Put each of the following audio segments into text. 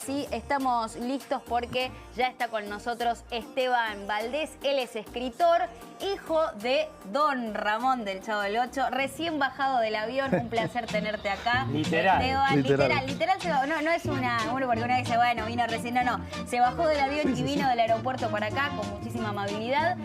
sí, estamos listos porque ya está con nosotros Esteban Valdés. Él es escritor, hijo de Don Ramón del Chavo del Ocho, recién bajado del avión. Un placer tenerte acá. Literal. Esteban, literal se bajó. No es porque uno dice, bueno, vino recién, no. Se bajó del avión y vino del aeropuerto para acá con muchísima amabilidad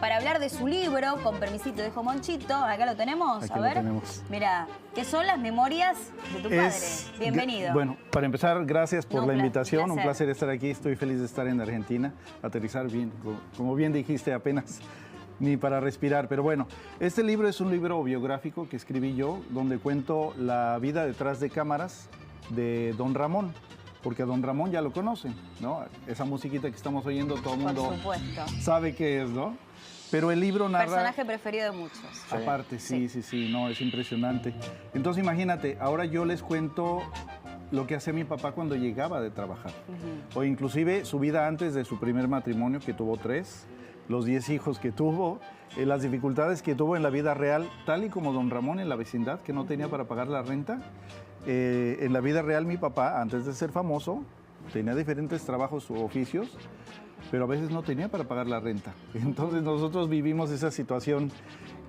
para hablar de su libro, con permisito, dijo Monchito. Acá lo tenemos, Aquí a ver. tenemos. Mira, ¿qué son las memorias de tu padre? Bienvenido. Bueno, para empezar, gracias por la invitación. Un placer placer estar aquí. Estoy feliz de estar en Argentina, aterrizar bien, como bien dijiste, apenas ni para respirar. Pero bueno, este libro es un libro biográfico que escribí yo, donde cuento la vida detrás de cámaras de Don Ramón, porque a Don Ramón ya lo conocen, ¿no? Esa musiquita que estamos oyendo, todo el mundo sabe qué es, ¿no? Pero el libro narra... Personaje preferido de muchos. Aparte, sí, no, es impresionante. Entonces imagínate, ahora yo les cuento lo que hacía mi papá cuando llegaba de trabajar. O inclusive su vida antes de su primer matrimonio, que tuvo 3, los 10 hijos que tuvo, las dificultades que tuvo en la vida real, tal y como Don Ramón en la vecindad, que no tenía para pagar la renta. En la vida real mi papá, antes de ser famoso, tenía diferentes trabajos u oficios, pero a veces no tenía para pagar la renta. Entonces nosotros vivimos esa situación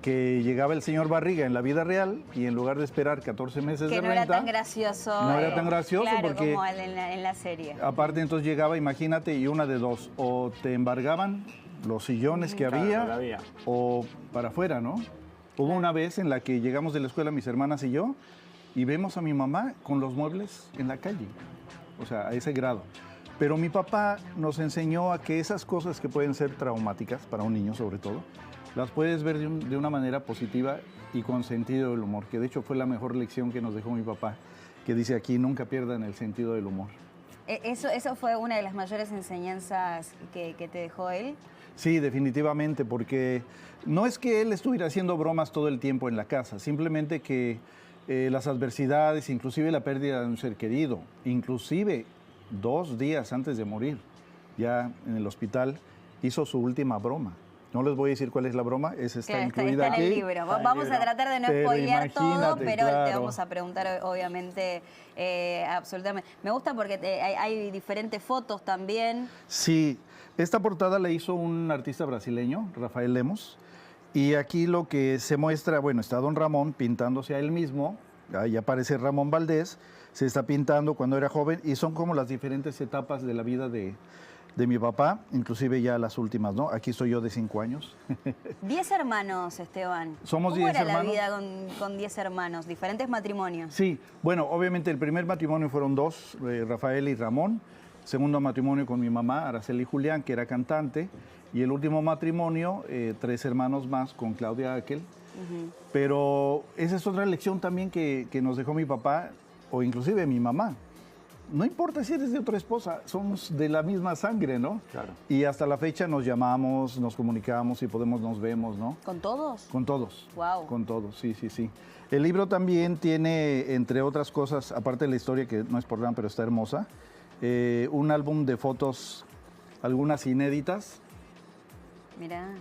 que llegaba el señor Barriga en la vida real y en lugar de esperar 14 meses de renta... Que no era tan gracioso. No era tan gracioso, claro, porque... como en la serie. Aparte, entonces llegaba, imagínate, y una de dos, o te embargaban los sillones que había, o para afuera, ¿no? Hubo una vez en la que llegamos de la escuela, mis hermanas y yo, y vemos a mi mamá con los muebles en la calle, o sea, a ese grado. Pero mi papá nos enseñó a que esas cosas que pueden ser traumáticas, para un niño sobre todo, las puedes ver de una manera positiva y con sentido del humor, que de hecho fue la mejor lección que nos dejó mi papá, que dice aquí, nunca pierdan el sentido del humor. ¿Eso fue una de las mayores enseñanzas que te dejó él? Sí, definitivamente, porque no es que él estuviera haciendo bromas todo el tiempo en la casa, simplemente que las adversidades, inclusive la pérdida de un ser querido, inclusive 2 días antes de morir, ya en el hospital, hizo su última broma. No les voy a decir cuál es la broma, esa está incluida está en el libro. Vamos a tratar de no spoilear todo, pero claro, te vamos a preguntar, obviamente, absolutamente. Me gusta porque hay diferentes fotos también. Sí, esta portada la hizo un artista brasileño, Rafael Lemos, y aquí lo que se muestra, bueno, está Don Ramón pintándose a él mismo, ahí aparece Ramón Valdés, se está pintando cuando era joven, y son como las diferentes etapas de la vida de mi papá, inclusive ya las últimas, ¿no? Aquí estoy yo de 5 años. 10 hermanos, Esteban. Somos 10 hermanos. ¿Cómo era la vida con 10 hermanos? ¿Diferentes matrimonios? Sí, bueno, obviamente el primer matrimonio fueron 2, Rafael y Ramón. Segundo matrimonio con mi mamá, Araceli Julián, que era cantante. Y el último matrimonio, 3 hermanos más con Claudia Aquel. Pero esa es otra lección también que nos dejó mi papá, o inclusive mi mamá. No importa si eres de otra esposa, somos de la misma sangre, ¿no? Claro. Y hasta la fecha nos llamamos, nos comunicamos, si podemos nos vemos, ¿no? ¿Con todos? Con todos. Wow. Con todos, sí. El libro también tiene, entre otras cosas, aparte de la historia, que no es por nada, pero está hermosa, un álbum de fotos, algunas inéditas. Mirá.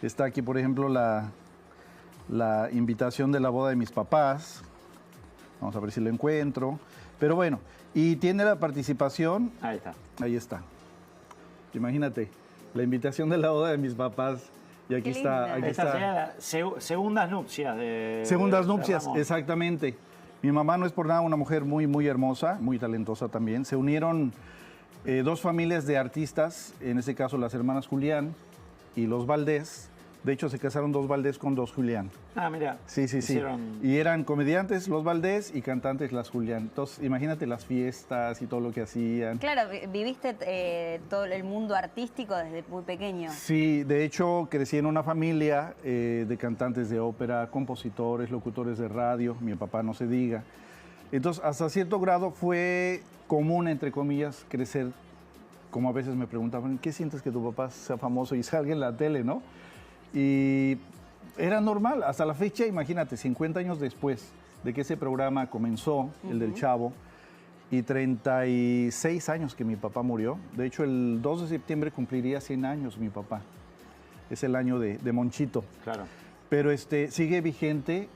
Está aquí, por ejemplo, la invitación de la boda de mis papás. Vamos a ver si lo encuentro. Pero bueno, y tiene la participación... Ahí está. Ahí está. Imagínate, la invitación de la boda de mis papás. Y aquí está. Aquí Esta está. sería segundas nupcias de... Segundas nupcias, Ramón. exactamente. Mi mamá no es por nada una mujer muy, muy hermosa, muy talentosa también. Se unieron 2 familias de artistas, en este caso las hermanas Julián y los Valdés. De hecho, se casaron 2 Valdés con 2 Julián. Ah, mira. Sí. Y eran comediantes los Valdés y cantantes las Julián. Entonces, imagínate las fiestas y todo lo que hacían. Claro, viviste todo el mundo artístico desde muy pequeño. Sí, de hecho, crecí en una familia de cantantes de ópera, compositores, locutores de radio. Mi papá no se diga. Entonces, hasta cierto grado fue común, entre comillas, crecer. Como a veces me preguntaban, ¿qué sientes que tu papá sea famoso y salga en la tele, no? Y era normal, hasta la fecha, imagínate, 50 años después de que ese programa comenzó, el del Chavo, y 36 años que mi papá murió. De hecho, el 2 de septiembre cumpliría 100 años mi papá. Es el año de Monchito. Claro. Pero sigue vigente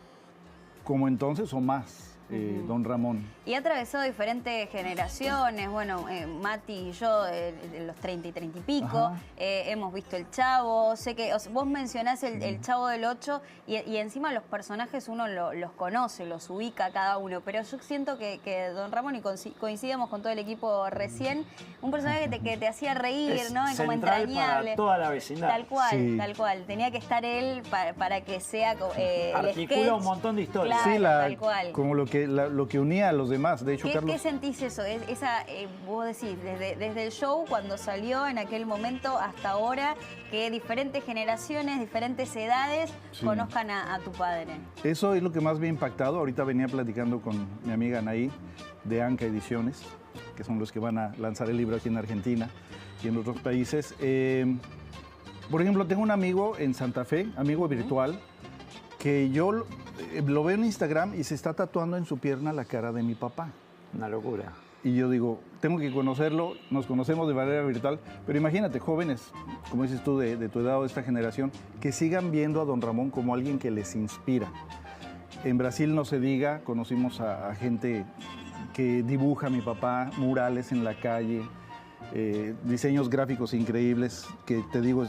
como entonces o más. don Ramón. Y ha atravesado diferentes generaciones, bueno, Mati y yo, de los 30 y 30 y pico, hemos visto El Chavo, sé que vos mencionás el Chavo del 8 y encima los personajes uno los conoce, los ubica cada uno, pero yo siento que don Ramón, y coincidíamos con todo el equipo recién, un personaje que te hacía reír, ¿no? Es Como central entrañable. para toda la vecindad. Tal cual, Sí. tal cual. Tenía que estar él para que sea el Articula sketch. un montón de historias. Claro, Sí, tal cual. como lo que unía a los demás. De hecho, ¿Qué Carlos... sentís eso? Vos decís, desde el show, cuando salió en aquel momento hasta ahora, que diferentes generaciones, diferentes edades conozcan a tu padre. Eso es lo que más me ha impactado. Ahorita venía platicando con mi amiga Anaí de Anca Ediciones, que son los que van a lanzar el libro aquí en Argentina y en otros países. Por ejemplo, tengo un amigo en Santa Fe, amigo virtual, que yo lo veo en Instagram y se está tatuando en su pierna la cara de mi papá. Una locura. Y yo digo, tengo que conocerlo, nos conocemos de manera virtual, pero imagínate, jóvenes, como dices tú, de tu edad o de esta generación, que sigan viendo a don Ramón como alguien que les inspira. En Brasil, no se diga, conocimos a gente que dibuja a mi papá, murales en la calle, diseños gráficos increíbles que te digo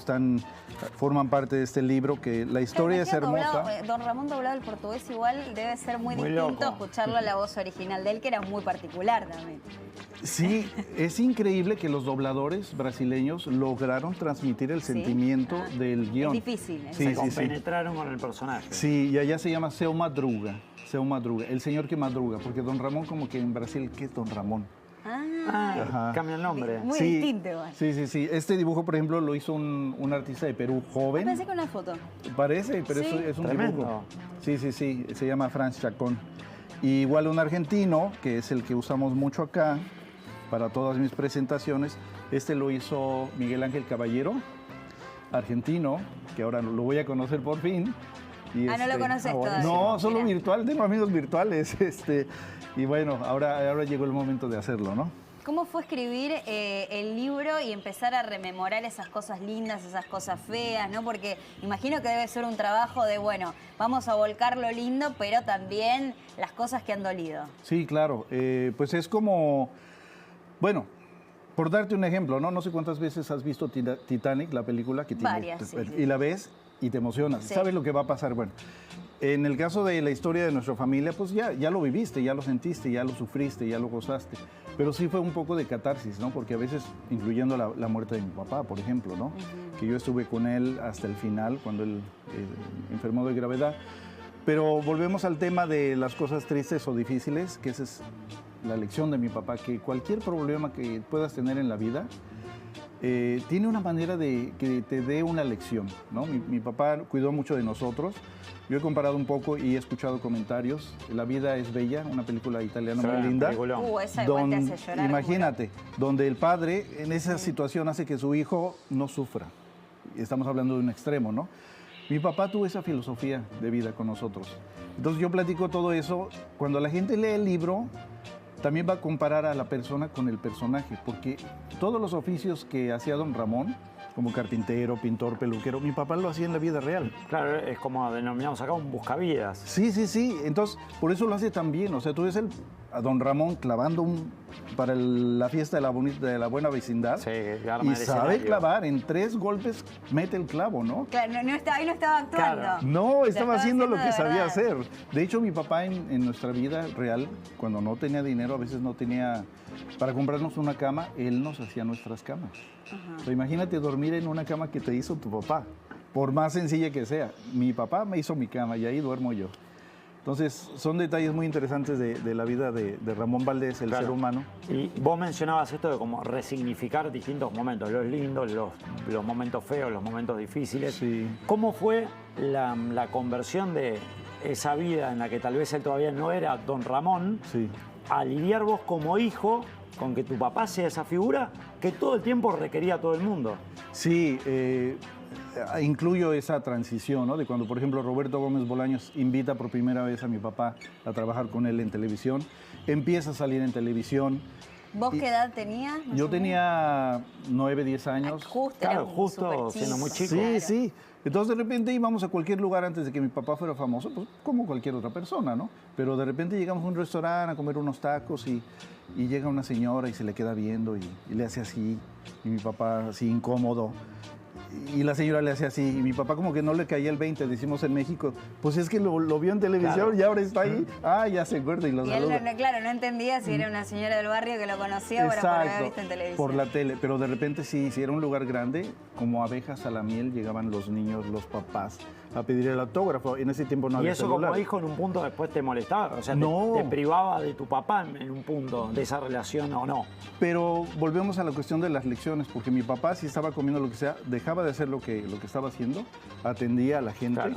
forman parte de este libro, que la historia es hermosa. Don Ramón doblado al portugués igual debe ser muy Muy distinto loco. escucharlo a la voz original de él, que era muy particular también. Sí, es increíble que los dobladores brasileños lograron transmitir el sentimiento del guión. Es difícil. Sí, Se sí, sí. compenetraron con el personaje. Sí, y allá se llama Seu Madruga, el señor que madruga, porque don Ramón como que en Brasil, ¿qué es don Ramón? Ajá. Cambia el nombre. Muy Sí, distinto igual. Sí. Este dibujo, por ejemplo, lo hizo un artista de Perú joven. Pensé que una foto. Parece, pero Sí. es un Tremendo. dibujo. Sí, se llama Franz Chacón. Y igual un argentino, que es el que usamos mucho acá para todas mis presentaciones. Este lo hizo Miguel Ángel Caballero, argentino, que ahora lo voy a conocer por fin. Y No lo conoces todavía. No, solo Mira. virtual, tengo amigos virtuales. Y bueno, ahora llegó el momento de hacerlo, ¿no? ¿Cómo fue escribir el libro y empezar a rememorar esas cosas lindas, esas cosas feas, ¿no? Porque imagino que debe ser un trabajo de, bueno, vamos a volcar lo lindo, pero también las cosas que han dolido. Sí, claro. Pues es como, bueno, por darte un ejemplo, ¿no? No sé cuántas veces has visto Titanic, la película que tiene. Varias, sí. Y la ves y te emocionas. Sí. ¿Sabes lo que va a pasar? Bueno, en el caso de la historia de nuestra familia, pues ya lo viviste, ya lo sentiste, ya lo sufriste, ya lo gozaste. Pero sí fue un poco de catarsis, ¿no? Porque a veces, incluyendo la muerte de mi papá, por ejemplo, ¿no? Que yo estuve con él hasta el final, cuando él enfermó de gravedad. Pero volvemos al tema de las cosas tristes o difíciles, que esa es la lección de mi papá, que cualquier problema que puedas tener en la vida, tiene una manera de que te dé una lección, ¿no? Mi papá cuidó mucho de nosotros. Yo he comparado un poco y he escuchado comentarios. La vida es bella, una película italiana Sí, muy linda. peliculón. Esa igual te hace llorar. Imagínate, donde el padre en esa situación hace que su hijo no sufra. Estamos hablando de un extremo, ¿no? Mi papá tuvo esa filosofía de vida con nosotros. Entonces yo platico todo eso. Cuando la gente lee el libro, también va a comparar a la persona con el personaje, porque todos los oficios que hacía don Ramón, como carpintero, pintor, peluquero, mi papá lo hacía en la vida real. Claro, es como denominamos acá un buscavidas. Sí. Entonces, por eso lo hace tan bien. O sea, tú ves a don Ramón clavando para la fiesta de la buena vecindad. Sí, arma y el sabe escenario. clavar, en 3 golpes mete el clavo, ¿no? Claro, ahí no estaba actuando. Claro. No, estaba haciendo lo que de sabía verdad. hacer. De hecho, mi papá en nuestra vida real, cuando no tenía dinero, a veces no tenía para comprarnos una cama, él nos hacía nuestras camas. O sea, imagínate dormir en una cama que te hizo tu papá, por más sencilla que sea. Mi papá me hizo mi cama y ahí duermo yo. Entonces, son detalles muy interesantes de la vida de Ramón Valdés, el Claro. ser humano. Y vos mencionabas esto de como resignificar distintos momentos, los lindos, los momentos feos, los momentos difíciles. Sí. ¿Cómo fue la conversión de esa vida en la que tal vez él todavía no era don Ramón, Sí. a lidiar vos como hijo con que tu papá sea esa figura que todo el tiempo requería a todo el mundo? Sí, incluyo esa transición, ¿no? De cuando, por ejemplo, Roberto Gómez Bolaños invita por primera vez a mi papá a trabajar con él en televisión, empieza a salir en televisión. ¿Vos qué edad tenías? Yo tenía 9, 10 años. Justo, Claro, eras justo súper chico. siendo muy chico. Sí, Claro. sí. Entonces de repente íbamos a cualquier lugar antes de que mi papá fuera famoso, pues como cualquier otra persona, ¿no? Pero de repente llegamos a un restaurante a comer unos tacos y llega una señora y se le queda viendo y le hace así, y mi papá así incómodo. Y la señora le hace así, y mi papá como que no le caía el 20, decimos en México, pues es que lo vio en televisión Claro. y ahora está ahí, ya se acuerda y lo Y él, saluda. claro, no entendía si era una señora del barrio que lo conocía o era por haber visto en televisión. por la tele, pero de repente sí, si era un lugar grande, como abejas a la miel, llegaban los niños, los papás, a pedir el autógrafo. En ese tiempo no Y había eso celular. como hijo en un punto después te molestaba, o sea, No. te privaba de tu papá en un punto de esa relación o no. Pero volvemos a la cuestión de las lecciones, porque mi papá, si estaba comiendo lo que sea, dejaba de hacer lo que estaba haciendo, atendía a la gente. Claro.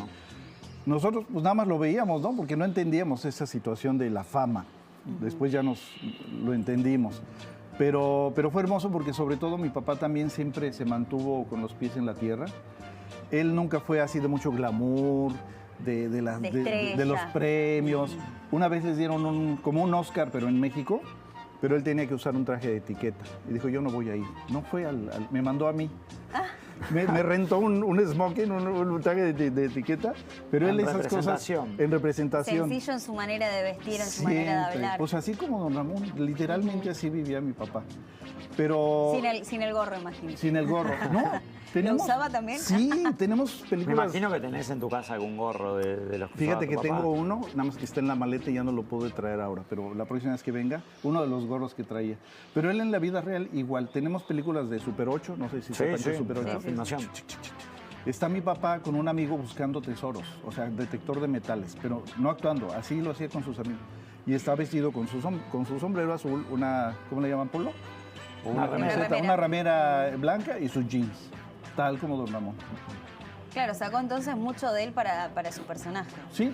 Nosotros pues nada más lo veíamos, ¿no? Porque no entendíamos esa situación de la fama. Después ya lo entendimos. Pero fue hermoso porque sobre todo mi papá también siempre se mantuvo con los pies en la tierra. Él nunca fue así de mucho glamour, de los estrella. premios. Una vez les dieron como un Oscar, pero en México, pero él tenía que usar un traje de etiqueta. Y dijo, yo no voy a ir. No fue me mandó a mí. Me rentó un smoking, un traje de etiqueta, pero él En esas cosas representación. en representación. Sencillo en su manera de vestir, en su manera de Siempre. hablar. Pues así como don Ramón, literalmente así vivía mi papá. Pero Sin el gorro, imagino. sin el gorro. No, tenemos, usaba también? Sí, tenemos Me películas. imagino que tenés en tu casa algún gorro de los que Fíjate usaba que tu papá. tengo uno, nada más que está en la maleta y ya no lo puedo traer ahora, pero la próxima vez que venga, uno de los gorros que traía. Pero él en la vida real igual, tenemos películas de Super 8, no sé si Sí, sepan sí, qué es Super 8. la filmación. Está mi papá con un amigo buscando tesoros, o sea, detector de metales, pero no actuando, así lo hacía con sus amigos. Y está vestido con su sombrero azul, ¿cómo le llaman, polo? O Una remera. una ramera blanca y sus jeans, tal como don Ramón. Claro, sacó entonces mucho de él para su personaje. Sí,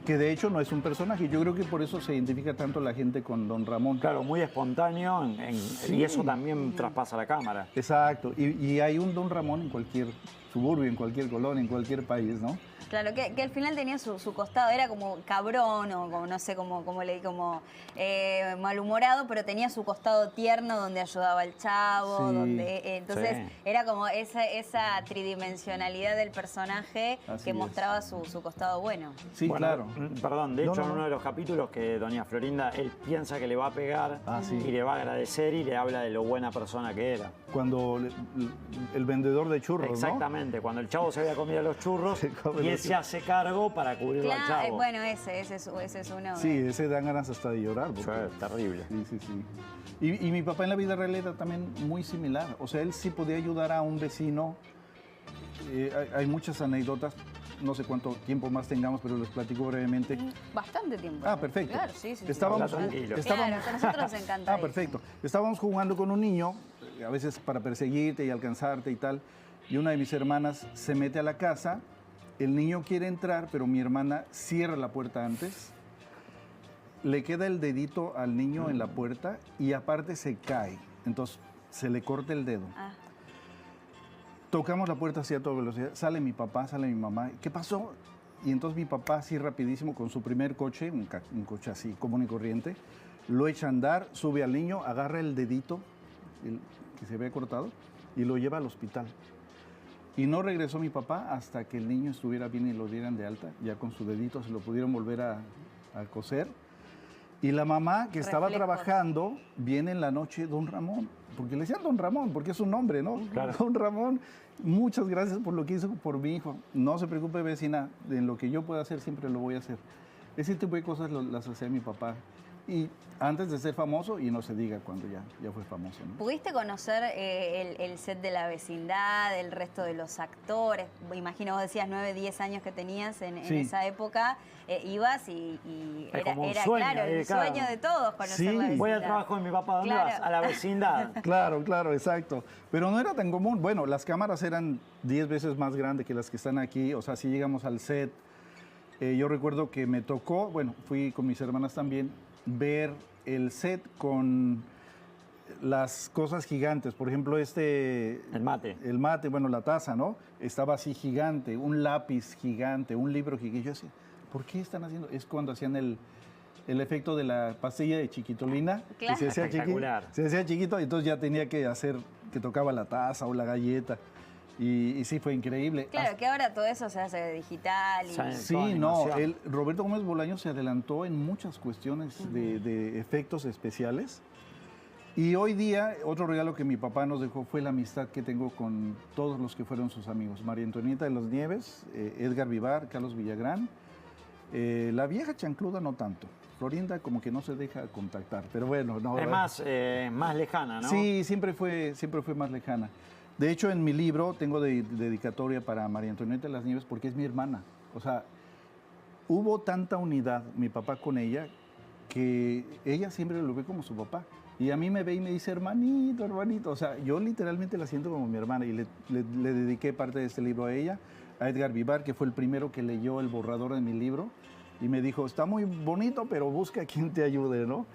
que de hecho no es un personaje. Yo creo que por eso se identifica tanto la gente con don Ramón. Claro, muy espontáneo y eso también traspasa la cámara. Exacto. Y hay un don Ramón en cualquier suburbio, en cualquier colonia, en cualquier país, ¿no? Claro, que al final tenía su costado, era como cabrón o como, no sé, malhumorado, pero tenía su costado tierno donde ayudaba al chavo, Sí. donde entonces Sí. era como esa tridimensionalidad del personaje Así que es. mostraba su costado bueno. Sí, Bueno, claro. Perdón, de No, hecho no, en no. uno de los capítulos que doña Florinda, él piensa que le va a pegar Sí. y le va a agradecer y le habla de lo buena persona que era. Cuando el vendedor de churros, ¿no? Exactamente, cuando el chavo se había comido los churros Se come y él los se hace cargo para cubrirlo al Claro, chavo. bueno, ese es uno. Sí, ese dan ganas hasta de llorar. porque- Fue terrible. Sí, sí, sí. Y mi papá en la vida real era también muy similar. O sea, él sí podía ayudar a un vecino. Hay muchas anécdotas. No sé cuánto tiempo más tengamos, pero les platico brevemente. Bastante tiempo. Perfecto. Claro, sí. Estábamos, Habla tranquilo. Claro, a nosotros nos encanta. perfecto. Estábamos jugando con un niño, a veces para perseguirte y alcanzarte y tal. Y una de mis hermanas se mete a la casa. El niño quiere entrar, pero mi hermana cierra la puerta antes. Le queda el dedito al niño en la puerta y aparte se cae. Entonces se le corta el dedo. Ah, Tocamos la puerta así a toda velocidad. Sale mi papá, sale mi mamá. ¿Qué pasó? Y entonces mi papá así rapidísimo con su primer coche, un coche así común y corriente, lo echa a andar, sube al niño, agarra el dedito que se había cortado y lo lleva al hospital. Y no regresó mi papá hasta que el niño estuviera bien y lo dieran de alta. Ya con su dedito se lo pudieron volver a coser. Y la mamá que estaba Reflejos. trabajando viene en la noche, don Ramón, porque le decían don Ramón, porque es un nombre, ¿no? Claro. Don Ramón, muchas gracias por lo que hizo por mi hijo. No se preocupe, vecina, en lo que yo pueda hacer siempre lo voy a hacer. Ese tipo de cosas las hacía mi papá. Y antes de ser famoso, y no se diga cuando ya fue famoso, ¿no? ¿Pudiste conocer el set de la vecindad, el resto de los actores? Me imagino, vos decías 9, 10 años que tenías en Sí. esa época. Ibas y Es como un era sueño, claro, el claro. sueño de todos conocer Sí. la vecindad. Voy al trabajo de mi papá, ¿dónde Claro. vas? A la vecindad. Claro, exacto. Pero no era tan común. Bueno, las cámaras eran 10 veces más grandes que las que están aquí. O sea, si llegamos al set, yo recuerdo que me tocó, bueno, fui con mis hermanas también, ver el set con las cosas gigantes. Por ejemplo, El mate. el mate, bueno, la taza, ¿no? Estaba así gigante, un lápiz gigante, un libro gigante. Yo decía, ¿por qué están haciendo? Es cuando hacían el efecto de la pastilla de chiquitolina, Claro. que Espectacular. se hacía chiquito, y entonces ya tenía que hacer que tocaba la taza o la galleta. Y sí, fue increíble. Claro, que ahora todo eso se hace digital. Y... Sí, no, Roberto Gómez Bolaños se adelantó en muchas cuestiones de efectos especiales. Y hoy día, otro regalo que mi papá nos dejó fue la amistad que tengo con todos los que fueron sus amigos. María Antonieta de las Nieves, Edgar Vivar, Carlos Villagrán. La vieja chancluda no tanto. Florinda como que no se deja contactar, pero bueno. No, es más lejana, ¿no? Sí, siempre fue más lejana. De hecho, en mi libro tengo dedicatoria para María Antonieta de las Nieves porque es mi hermana. O sea, hubo tanta unidad, mi papá con ella, que ella siempre lo ve como su papá. Y a mí me ve y me dice, hermanito, hermanito. O sea, yo literalmente la siento como mi hermana y le dediqué parte de este libro a ella, a Edgar Vivar, que fue el primero que leyó el borrador de mi libro y me dijo, está muy bonito, pero busca a quien te ayude, ¿no?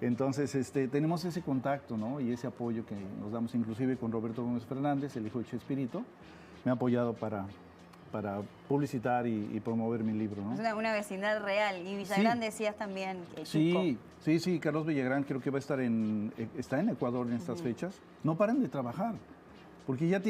Entonces, tenemos ese contacto, ¿no? Y ese apoyo que nos damos inclusive con Roberto Gómez Fernández, el hijo de Chespirito, me ha apoyado para publicitar y promover mi libro, ¿no? Es una vecindad real. Y Villagrán decías también, Sí, Carlos Villagrán creo que va a estar está en Ecuador en estas fechas. No paran de trabajar, porque ya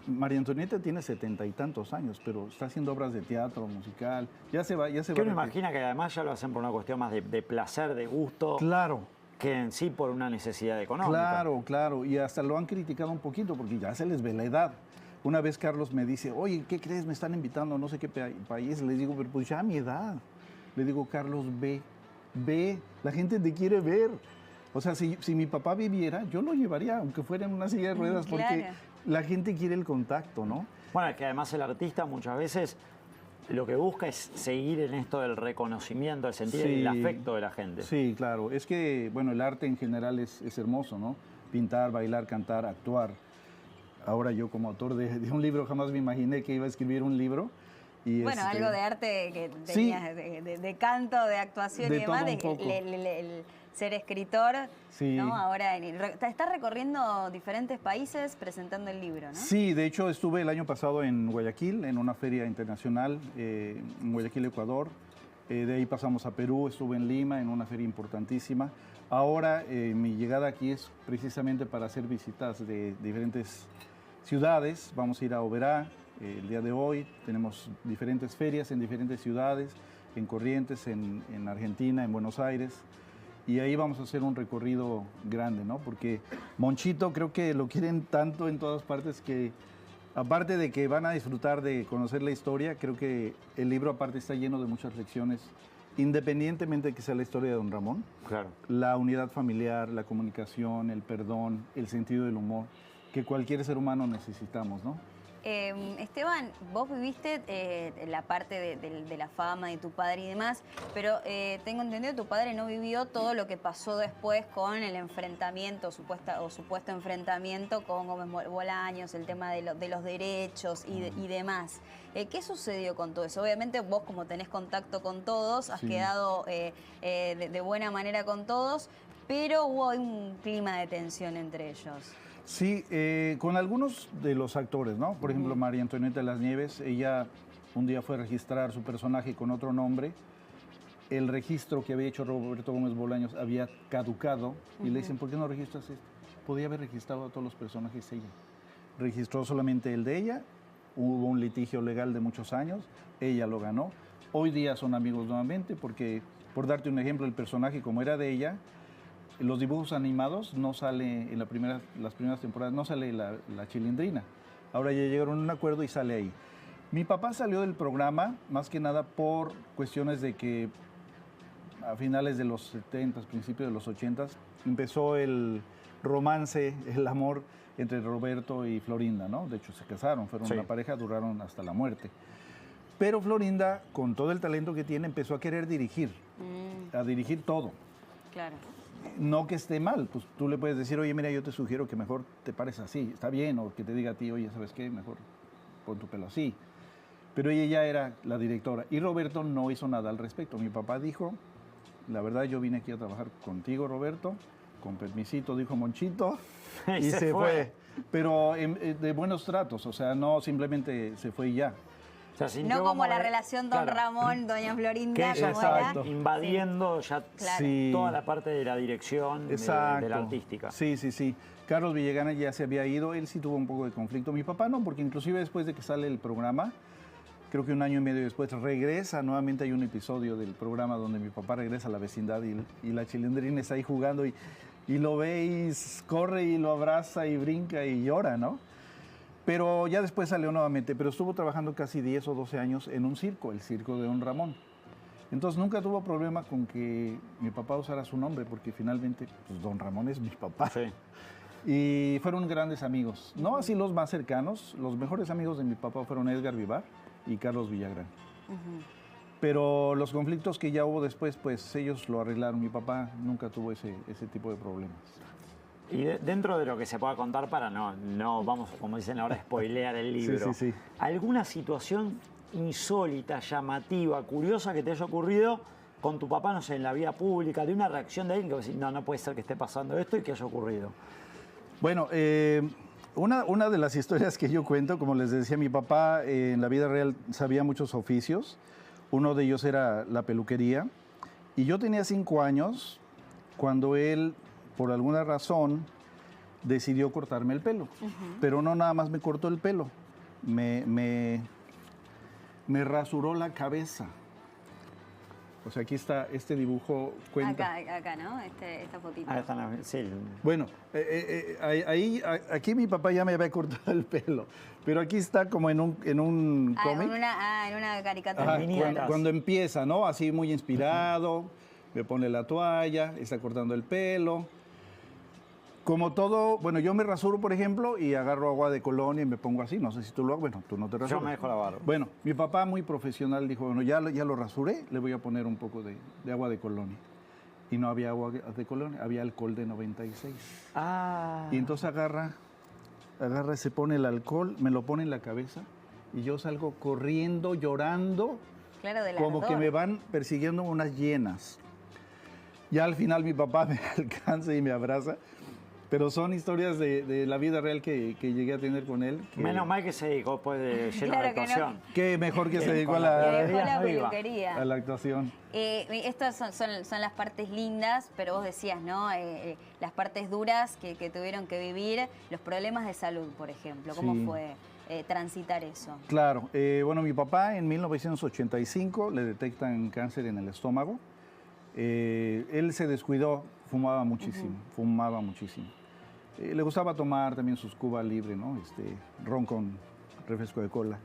María Antonieta tiene 70 y tantos años, pero está haciendo obras de teatro, musical, ya se va. Que uno imagina que además ya lo hacen por una cuestión más de placer, de gusto. Claro. Que en sí por una necesidad económica. Claro, y hasta lo han criticado un poquito, porque ya se les ve la edad. Una vez Carlos me dice, oye, ¿qué crees? Me están invitando a no sé qué país. Le digo, pero pues ya a mi edad. Le digo, Carlos, ve, la gente te quiere ver. O sea, si mi papá viviera, yo lo llevaría, aunque fuera en una silla de ruedas, porque la gente quiere el contacto, ¿no? Bueno, es que además el artista muchas veces lo que busca es seguir en esto del reconocimiento, el sentir el afecto de la gente. Sí, claro. Es que, bueno, el arte en general es hermoso, ¿no? Pintar, bailar, cantar, actuar. Ahora yo como autor de un libro jamás me imaginé que iba a escribir un libro. Y bueno, algo de arte que tenías, de canto, de actuación y demás, el ser escritor, ¿no? Ahora estás recorriendo diferentes países presentando el libro, ¿no? Sí, de hecho estuve el año pasado en Guayaquil, en una feria internacional, en Guayaquil, Ecuador. De ahí pasamos a Perú, estuve en Lima, en una feria importantísima. Ahora mi llegada aquí es precisamente para hacer visitas de diferentes ciudades. Vamos a ir a Oberá el día de hoy. Tenemos diferentes ferias en diferentes ciudades, en Corrientes, en Argentina, en Buenos Aires. Y ahí vamos a hacer un recorrido grande, ¿no? Porque Monchito creo que lo quieren tanto en todas partes que, aparte de que van a disfrutar de conocer la historia, creo que el libro aparte está lleno de muchas lecciones, independientemente de que sea la historia de Don Ramón. Claro. La unidad familiar, la comunicación, el perdón, el sentido del humor, que cualquier ser humano necesitamos, ¿no? Esteban, vos viviste la parte de la fama de tu padre y demás, pero tengo entendido que tu padre no vivió todo lo que pasó después con el enfrentamiento, supuesto enfrentamiento con Gómez Bolaños, el tema de los derechos y demás. ¿Qué sucedió con todo eso? Obviamente vos, como tenés contacto con todos, has quedado de buena manera con todos, pero hubo un clima de tensión entre ellos. Sí, con algunos de los actores, ¿no? Por ejemplo, María Antonieta de las Nieves, ella un día fue a registrar su personaje con otro nombre. El registro que había hecho Roberto Gómez Bolaños había caducado y le dicen, ¿por qué no registras esto? Podía haber registrado a todos los personajes ella. Registró solamente el de ella, hubo un litigio legal de muchos años, ella lo ganó. Hoy día son amigos nuevamente porque, por darte un ejemplo, el personaje como era de ella, los dibujos animados no sale en las primeras temporadas, no sale la Chilindrina. Ahora ya llegaron a un acuerdo y sale ahí. Mi papá salió del programa más que nada por cuestiones de que a finales de los 70, principios de los 80, empezó el romance, el amor entre Roberto y Florinda, ¿no? De hecho se casaron, fueron una pareja, duraron hasta la muerte. Pero Florinda, con todo el talento que tiene, empezó a querer dirigir, a dirigir todo. Claro. No que esté mal, pues tú le puedes decir, oye, mira, yo te sugiero que mejor te pares así, está bien, o que te diga a ti, oye, ¿sabes qué? Mejor pon tu pelo así. Pero ella ya era la directora y Roberto no hizo nada al respecto. Mi papá dijo, la verdad yo vine aquí a trabajar contigo, Roberto, con permisito, dijo Monchito, y se fue. Pero de buenos tratos, o sea, no simplemente se fue y ya. O sea, sintió No como la de- relación Don claro, Ramón, Doña Florinda. que ella como estaba era. invadiendo ya Claro. Sí. toda la parte de la dirección de Exacto. la artística. Sí, sí, sí. Carlos Villegana ya se había ido, él sí tuvo un poco de conflicto. Mi papá no, porque inclusive después de que sale el programa, creo que un año y medio después, regresa, nuevamente hay un episodio del programa donde mi papá regresa a la vecindad y la Chilindrina está ahí jugando y lo ve y corre y lo abraza y brinca y llora, ¿no? Pero ya después salió nuevamente, pero estuvo trabajando casi 10 o 12 años en un circo, el circo de Don Ramón. Entonces nunca tuvo problema con que mi papá usara su nombre, porque finalmente pues, Don Ramón es mi papá. Sí. Y fueron grandes amigos, no así los más cercanos, los mejores amigos de mi papá fueron Edgar Vivar y Carlos Villagrán. Pero los conflictos que ya hubo después, pues ellos lo arreglaron. Mi papá nunca tuvo ese tipo de problemas. Y dentro de lo que se pueda contar para no vamos, como dicen ahora, spoilear el libro. Sí. ¿Alguna situación insólita, llamativa, curiosa que te haya ocurrido con tu papá, no sé, en la vida pública, de una reacción de alguien que vos decís, no puede ser que esté pasando esto y que haya ocurrido? Bueno, una de las historias que yo cuento, como les decía, mi papá en la vida real sabía muchos oficios. Uno de ellos era la peluquería. Y yo tenía 5 años cuando él, por alguna razón, decidió cortarme el pelo. Pero no nada más me cortó el pelo, me rasuró la cabeza. O sea, aquí está este dibujo, cuenta. Acá, ¿no? Esta fotito. Ah, están, sí. Bueno, aquí mi papá ya me había cortado el pelo, pero aquí está como en un cómic. En una caricatura. Ajá, viñetas. cuando empieza, ¿no? Así muy inspirado, me pone la toalla, está cortando el pelo. Como todo, bueno, yo me rasuro, por ejemplo, y agarro agua de colonia y me pongo así. No sé si tú lo hagas, bueno, tú no te rasuras. Yo me dejo la barba. Bueno, mi papá muy profesional dijo, bueno, ya lo rasuré, le voy a poner un poco de agua de colonia. Y no había agua de colonia, había alcohol de 96. Ah. Y entonces agarra, se pone el alcohol, me lo pone en la cabeza y yo salgo corriendo, llorando, Claro, del como que ardor. me van persiguiendo unas hienas. Ya al final mi papá me alcanza y me abraza, pero son historias de la vida real que llegué a tener con él. Menos mal que se dedicó pues de lleno Claro de que no. actuación. Que mejor que se dedicó a Que dejó Días la no iba. peluquería. la actuación. Estas son las partes lindas, pero vos decías, ¿no? Las partes duras que tuvieron que vivir, los problemas de salud, por ejemplo. ¿Cómo Sí. fue transitar eso? Claro, bueno, mi papá en 1985 le detectan cáncer en el estómago. Él se descuidó, fumaba muchísimo, le gustaba tomar también sus Cuba Libre, ¿no? Ron con refresco de cola,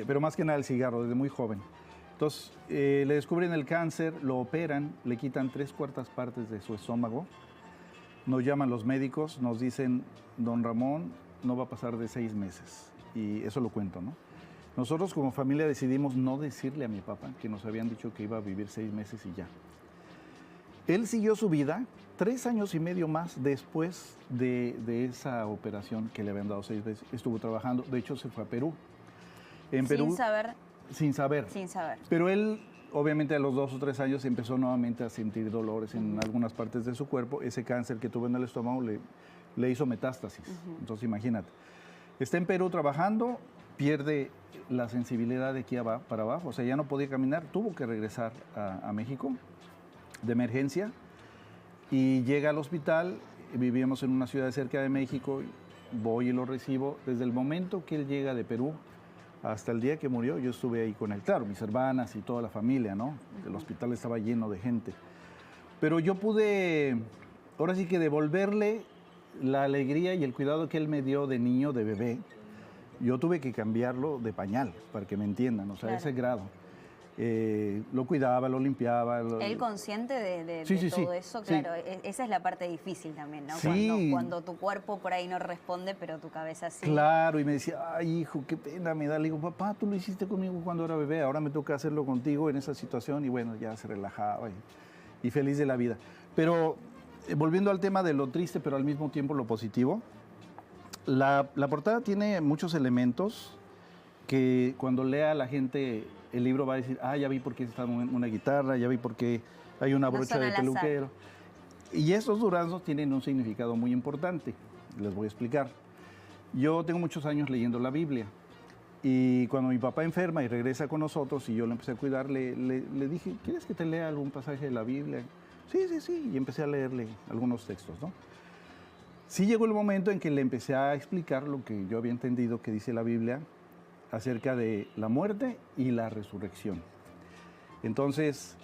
pero más que nada el cigarro, desde muy joven. Entonces, le descubren el cáncer, lo operan, le quitan 3/4 partes de su estómago. Nos llaman los médicos, nos dicen, don Ramón, no va a pasar de 6 meses. Y eso lo cuento, ¿no? Nosotros como familia decidimos no decirle a mi papá que nos habían dicho que iba a vivir 6 meses y ya. Él siguió su vida 3 años y medio más después de esa operación que le habían dado 6 veces. Estuvo trabajando, de hecho se fue a Perú. En Perú, Sin saber. sin saber. Pero él, obviamente a los 2 o 3 años, empezó nuevamente a sentir dolores en algunas partes de su cuerpo. Ese cáncer que tuvo en el estómago le hizo metástasis. Entonces imagínate. Está en Perú trabajando, pierde la sensibilidad de aquí para abajo, o sea, ya no podía caminar, tuvo que regresar a México de emergencia y llega al hospital. Vivíamos en una ciudad cerca de México, voy y lo recibo. Desde el momento que él llega de Perú hasta el día que murió, yo estuve ahí con él, claro, mis hermanas y toda la familia, ¿no? El hospital estaba lleno de gente. Pero yo pude, ahora sí que devolverle la alegría y el cuidado que él me dio de niño, de bebé. Yo tuve que cambiarlo de pañal, para que me entiendan, o sea, a ese grado. Lo cuidaba, lo limpiaba. Él consciente de Sí, sí, todo sí, eso, sí. claro, esa es la parte difícil también, ¿no? Sí. Cuando tu cuerpo por ahí no responde, pero tu cabeza sí. Claro, y me decía, ay, hijo, qué pena me da. Le digo, papá, tú lo hiciste conmigo cuando era bebé, ahora me toca hacerlo contigo en esa situación. Y bueno, ya se relajaba y feliz de la vida. Pero volviendo al tema de lo triste, pero al mismo tiempo lo positivo, la portada tiene muchos elementos que cuando lea la gente el libro va a decir, ya vi por qué está una guitarra, ya vi por qué hay una No brocha son de al azar. peluquero. Y estos duraznos tienen un significado muy importante. Les voy a explicar. Yo tengo muchos años leyendo la Biblia Y cuando mi papá enferma y regresa con nosotros y yo le empecé a cuidar, le dije, ¿quieres que te lea algún pasaje de la Biblia? Sí, sí, sí. Y empecé a leerle algunos textos, ¿no? Sí llegó el momento en que le empecé a explicar lo que yo había entendido que dice la Biblia acerca de la muerte y la resurrección. Entonces,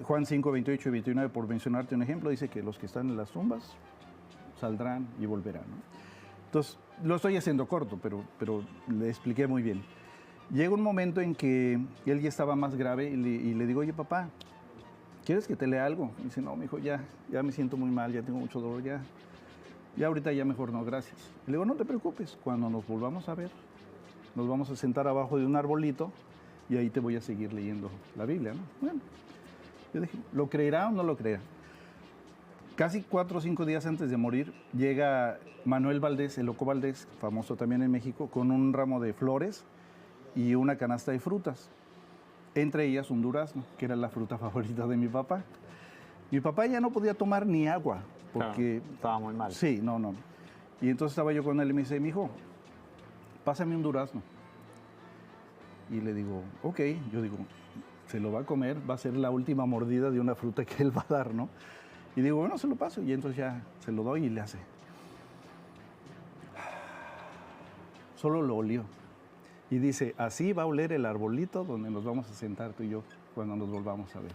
Juan 5, 28 y 29, por mencionarte un ejemplo, dice que los que están en las tumbas saldrán y volverán, ¿no? Entonces, lo estoy haciendo corto, pero le expliqué muy bien. Llega un momento en que él ya estaba más grave y le digo, oye, papá, ¿quieres que te lea algo? Y dice, no, mijo, ya me siento muy mal, ya tengo mucho dolor, ya ahorita ya mejor no, gracias. Y le digo, no te preocupes, cuando nos volvamos a ver, nos vamos a sentar abajo de un arbolito y ahí te voy a seguir leyendo la Biblia, ¿no? Bueno, yo dije, ¿lo creerá o no lo creerá? Casi 4 o 5 días antes de morir, llega Manuel Valdés, el Loco Valdés, famoso también en México, con un ramo de flores y una canasta de frutas. Entre ellas un durazno, que era la fruta favorita de mi papá. Mi papá ya no podía tomar ni agua, porque... Claro, estaba muy mal. Sí, no. Y entonces estaba yo con él y me dice, mijo, pásame un durazno. Y le digo, ok, yo digo, se lo va a comer, va a ser la última mordida de una fruta que él va a dar, ¿no? Y digo, bueno, se lo paso. Y entonces ya se lo doy y le hace. Solo lo olió. Y dice, así va a oler el arbolito donde nos vamos a sentar tú y yo cuando nos volvamos a ver.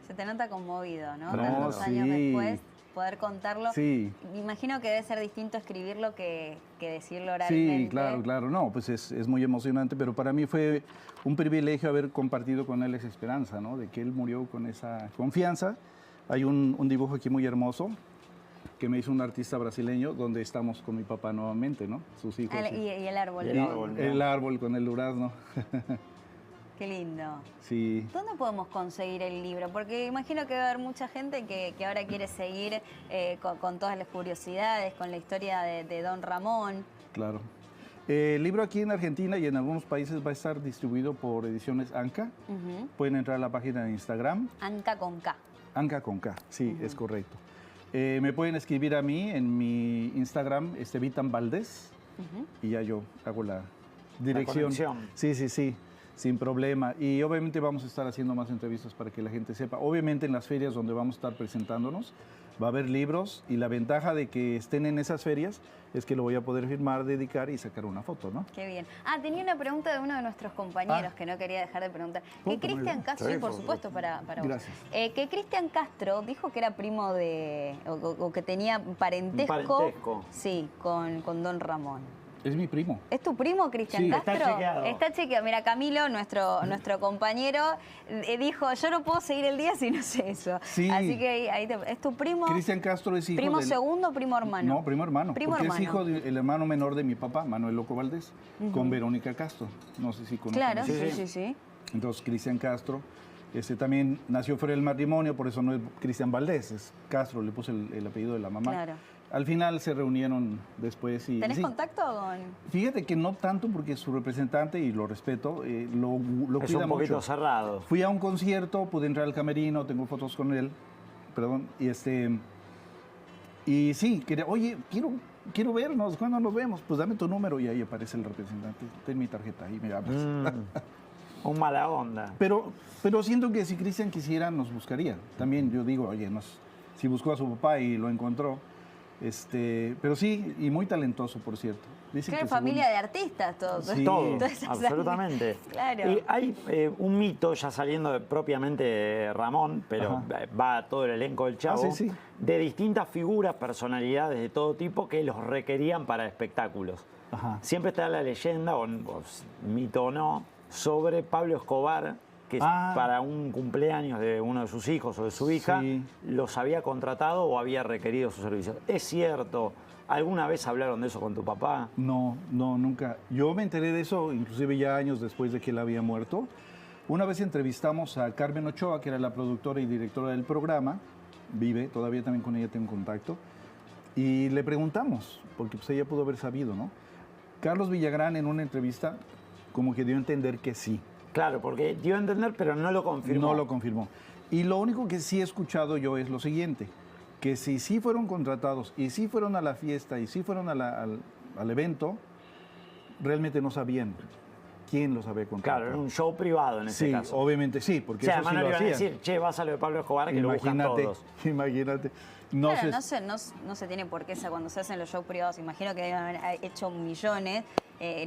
Se te nota conmovido, ¿no? No, Tantos años sí. después, poder contarlo. Sí. Me imagino que debe ser distinto escribirlo que decirlo oralmente. Sí, claro. No, pues es muy emocionante, pero para mí fue un privilegio haber compartido con él esa esperanza, ¿no? De que él murió con esa confianza. Hay un dibujo aquí muy hermoso que me hizo un artista brasileño donde estamos con mi papá nuevamente, ¿no? Sus hijos. Y el árbol. Y el árbol. El árbol con el durazno. Qué lindo. Sí. ¿Dónde podemos conseguir el libro? Porque imagino que va a haber mucha gente que ahora quiere seguir con todas las curiosidades, con la historia de Don Ramón. Claro. El libro aquí en Argentina y en algunos países va a estar distribuido por Ediciones Anca. Pueden entrar a la página de Instagram. Anca con K. Anca con K, sí, es correcto. Me pueden escribir a mí en mi Instagram, Vitan Valdés, y ya yo hago la dirección. Sí, sin problema. Y obviamente vamos a estar haciendo más entrevistas para que la gente sepa. Obviamente en las ferias donde vamos a estar presentándonos va a haber libros y la ventaja de que estén en esas ferias es que lo voy a poder firmar, dedicar y sacar una foto, ¿no? Qué bien. Tenía una pregunta de uno de nuestros compañeros que no quería dejar de preguntar. Que Cristian Castro, sí, por supuesto, para vos. Gracias. Que Cristian Castro dijo que era primo de, o que tenía parentesco. Sí, con Don Ramón. Es mi primo. ¿Es tu primo, Cristian Sí, Castro? está chequeado. Está chequeado. Mira, Camilo, nuestro compañero, dijo, yo no puedo seguir el día si no sé eso. Sí. Así que ahí ¿es tu primo? Cristian Castro es hijo ¿Primo del... segundo o primo hermano? No, primo hermano. Primo porque hermano. es hijo del hermano menor de mi papá, Manuel Loco Valdés, con Verónica Castro. No sé si conocen. Claro, eso. sí. Entonces, Cristian Castro, también nació fuera del matrimonio, por eso no es Cristian Valdés, es Castro, le puse el apellido de la mamá. Claro. Al final se reunieron después y... ¿Tenés sí. contacto con...? Fíjate que no tanto porque su representante, y lo respeto, lo Es cuida un poquito mucho. cerrado. Fui a un concierto, pude entrar al camerino, tengo fotos con él, perdón, y sí, oye, quiero vernos, ¿cuándo nos vemos? Pues dame tu número y ahí aparece el representante, ten mi tarjeta y me llamas. Un mala onda. Pero siento que si Cristian quisiera, nos buscaría. También yo digo, oye, si buscó a su papá y lo encontró, pero sí, y muy talentoso, por cierto. Dicen Creo que familia de artistas todos. Sí. Todo, Todas esas absolutamente. Claro. Y hay un mito, ya saliendo propiamente de Ramón, pero va todo el elenco del Chavo, sí. de distintas figuras, personalidades de todo tipo que los requerían para espectáculos. Ajá. Siempre está la leyenda, o mito o no, sobre Pablo Escobar, que para un cumpleaños de uno de sus hijos o de su hija, Sí. los había contratado o había requerido sus servicios. ¿Es cierto? ¿Alguna vez hablaron de eso con tu papá? No, nunca. Yo me enteré de eso, inclusive ya años después de que él había muerto. Una vez entrevistamos a Carmen Ochoa, que era la productora y directora del programa, vive, todavía también con ella tengo contacto, y le preguntamos, porque pues ella pudo haber sabido, ¿no? Carlos Villagrán en una entrevista como que dio a entender que sí. Claro, porque dio a entender, pero no lo confirmó. No lo confirmó. Y lo único que sí he escuchado yo es lo siguiente, que si sí fueron contratados y sí fueron a la fiesta y sí fueron al evento, realmente no sabían quién los había contratado. Claro, en un show privado en ese Sí, caso. obviamente sí, porque O sea, eso además sí no lo le iban a hacían. decir, che, vas a lo de Pablo Escobar, que lo buscan todos. Imagínate. No Claro, sé, no se tiene por qué cuando se hacen los shows privados, imagino que deben haber hecho millones,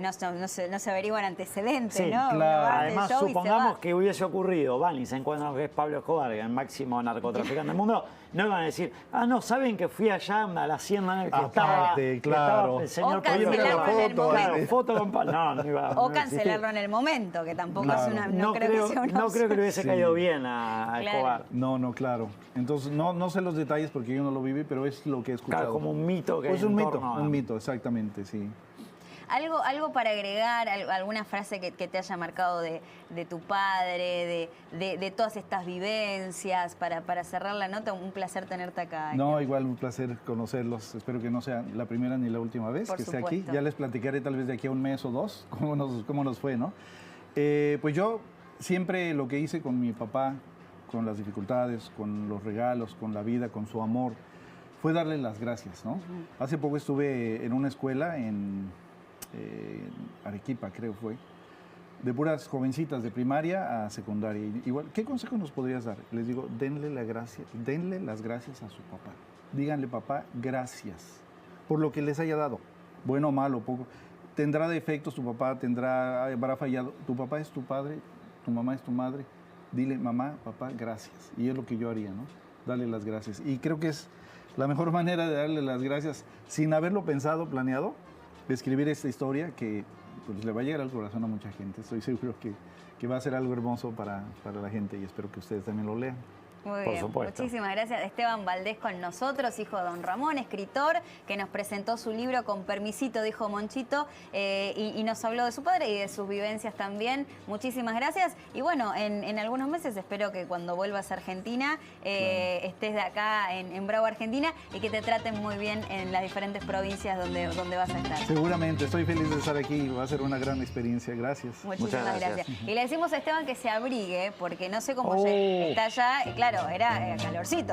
no se averiguan antecedentes, Sí, ¿no? Uno claro. va, hace Además, show y se supongamos va. que hubiese ocurrido, van y se encuentran que es Pablo Escobar, que es el máximo narcotraficante del mundo, no iban a decir, no, ¿saben que fui allá a la hacienda en el que Aparte, claro. el señor O cancelarlo en el foto, momento. Claro, foto con Pablo. No iba O no cancelarlo existía. en el momento, que tampoco Claro. es una... No, creo que sea una no creo que le hubiese Sí. caído bien a Claro. Escobar. no, claro. Entonces, no sé los detalles porque yo no lo viví, pero es lo que he escuchado. Claro, como un mito que Pues hay un en mito, torno a- un mito, exactamente, sí. Algo para agregar, alguna frase que te haya marcado de tu padre, de todas estas vivencias, para cerrar la nota, un placer tenerte acá. No, igual un placer conocerlos. Espero que no sea la primera ni la última vez Por que esté aquí. supuesto. Ya les platicaré tal vez de aquí a un mes o dos cómo nos fue, ¿no? Pues yo siempre lo que hice con mi papá, con las dificultades, con los regalos, con la vida, con su amor, fue darle las gracias, ¿no? Hace poco estuve en una escuela en Arequipa, creo fue, de puras jovencitas de primaria a secundaria. Igual, ¿qué consejo nos podrías dar? Les digo, denle las gracias a su papá. Díganle, papá, gracias por lo que les haya dado, bueno o malo, poco. Tendrá defectos tu papá, habrá fallado. Tu papá es tu padre, tu mamá es tu madre. Dile, mamá, papá, gracias. Y es lo que yo haría, ¿no? Darle las gracias. Y creo que es la mejor manera de darle las gracias, sin haberlo pensado, planeado, de escribir esta historia que pues, le va a llegar al corazón a mucha gente. Estoy seguro que va a ser algo hermoso para la gente y espero que ustedes también lo lean. Muy Por bien, supuesto. muchísimas gracias. Esteban Valdés con nosotros, hijo de don Ramón, escritor, que nos presentó su libro Con permisito, dijo Monchito, y nos habló de su padre y de sus vivencias también. Muchísimas gracias. Y bueno, en algunos meses espero que cuando vuelvas a Argentina estés de acá en Bravo, Argentina, y que te traten muy bien en las diferentes provincias donde vas a estar. Seguramente, estoy feliz de estar aquí, va a ser una gran experiencia. Gracias. Muchísimas Muchas gracias. gracias. Y le decimos a Esteban que se abrigue, porque no sé cómo Oh. está allá. Claro, era calorcito.